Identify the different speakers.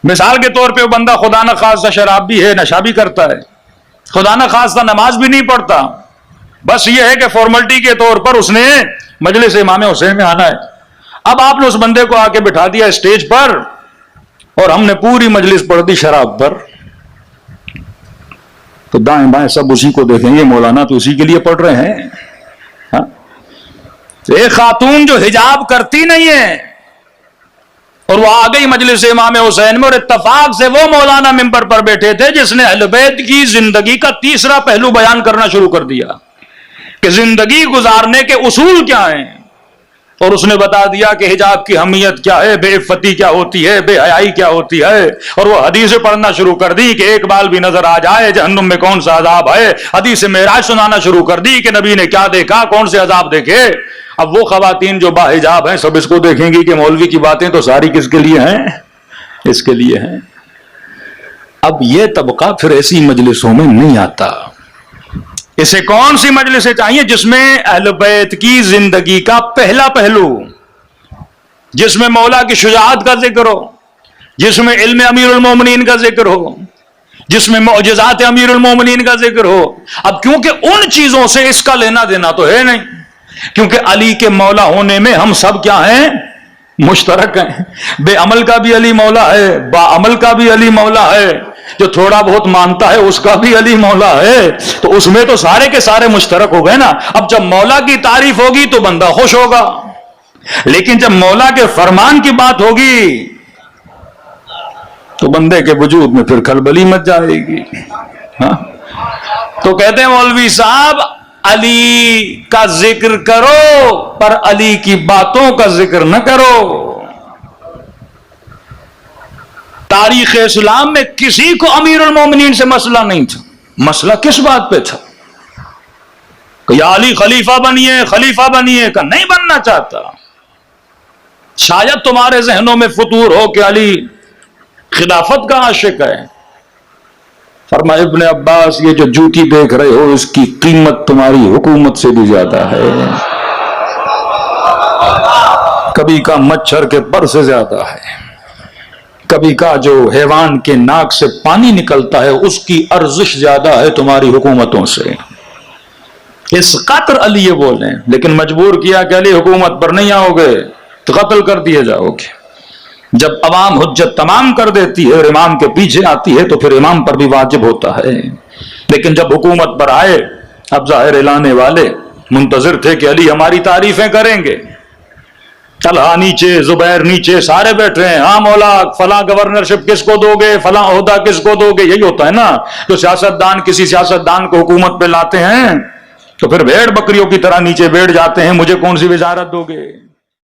Speaker 1: مثال کے طور پہ وہ بندہ خدا نہ خواستہ شراب بھی ہے، نشہ بھی کرتا ہے، خدا نہ خواستہ نماز بھی نہیں پڑھتا، بس یہ ہے کہ فارملٹی کے طور پر اس نے مجلس امام حسین میں آنا ہے۔ اب آپ نے اس بندے کو آ کے بٹھا دیا اسٹیج پر اور ہم نے پوری مجلس پڑھ دی شراب پر، تو دائیں بائیں سب اسی کو دیکھیں گے، مولانا تو اسی کے لیے پڑھ رہے ہیں۔ ہاں؟ ایک خاتون جو حجاب کرتی نہیں ہے اور وہ آ گئی مجلس امام حسین میں، اور اتفاق سے وہ مولانا ممبر پر بیٹھے تھے جس نے اہل بیت کی زندگی کا تیسرا پہلو بیان کرنا شروع کر دیا کہ زندگی گزارنے کے اصول کیا ہیں، اور اس نے بتا دیا کہ حجاب کی اہمیت کیا ہے، بے عفتی کیا ہوتی ہے، بے حیائی کیا ہوتی ہے، اور وہ حدیثیں پڑھنا شروع کر دی کہ ایک بال بھی نظر آ جائے جہنم میں کون سا عذاب ہے، حدیث معراج سنانا شروع کر دی کہ نبی نے کیا دیکھا، کون سے عذاب دیکھے۔ اب وہ خواتین جو باحجاب ہیں سب اس کو دیکھیں گی کہ مولوی کی باتیں تو ساری کس کے لیے ہیں؟ اس کے لیے ہیں۔ اب یہ طبقہ پھر ایسی مجلسوں میں نہیں آتا۔ اسے کون سی مجلسیں چاہیے؟ جس میں اہل بیت کی زندگی کا پہلا پہلو، جس میں مولا کی شجاعت کا ذکر ہو، جس میں علم امیر المومنین کا ذکر ہو، جس میں معجزات امیر المومنین کا ذکر ہو۔ اب کیونکہ ان چیزوں سے اس کا لینا دینا تو ہے نہیں، کیونکہ علی کے مولا ہونے میں ہم سب کیا ہیں؟ مشترک ہیں۔ بے عمل کا بھی علی مولا ہے، با عمل کا بھی علی مولا ہے، جو تھوڑا بہت مانتا ہے اس کا بھی علی مولا ہے، تو اس میں تو سارے کے سارے مشترک ہو گئے نا۔ اب جب مولا کی تعریف ہوگی تو بندہ خوش ہوگا، لیکن جب مولا کے فرمان کی بات ہوگی تو بندے کے وجود میں پھر کھلبلی مچ جائے گی۔ ہاں؟ تو کہتے ہیں مولوی صاحب علی کا ذکر کرو پر علی کی باتوں کا ذکر نہ کرو۔ تاریخ اسلام میں کسی کو امیر المومنین سے مسئلہ نہیں تھا۔ مسئلہ کس بات پہ تھا کہ یا علی خلیفہ بنیے، خلیفہ بنیے، کا نہیں بننا چاہتا۔ شاید تمہارے ذہنوں میں فطور ہو کہ علی خلافت کا عاشق ہے۔ فرمایا ابن عباس یہ جو جوتی دیکھ رہے ہو اس کی قیمت تمہاری حکومت سے بھی زیادہ ہے، کبھی کا مچھر کے پر سے زیادہ ہے، کبھی کا جو حیوان کے ناک سے پانی نکلتا ہے اس کی ارزش زیادہ ہے تمہاری حکومتوں سے۔ اس قطر علی یہ بولیں، لیکن مجبور کیا کہ علی حکومت پر نہیں آؤ گے تو قتل کر دیے جاؤ گے۔ جب عوام حجت تمام کر دیتی ہے اور امام کے پیچھے آتی ہے تو پھر امام پر بھی واجب ہوتا ہے، لیکن جب حکومت پر آئے اب ظاہر لانے والے منتظر تھے کہ علی ہماری تعریفیں کریں گے۔ طلحہ نیچے، زبیر نیچے، سارے بیٹھے ہیں، ہاں مولا فلاں گورنرشپ کس کو دو گے، فلاں عہدہ کس کو دو گے۔ یہی ہوتا ہے نا، جو سیاستدان کسی سیاستدان کو حکومت پہ لاتے ہیں تو پھر بھیڑ بکریوں کی طرح نیچے بیٹھ جاتے ہیں، مجھے کون سی وزارت دو گے۔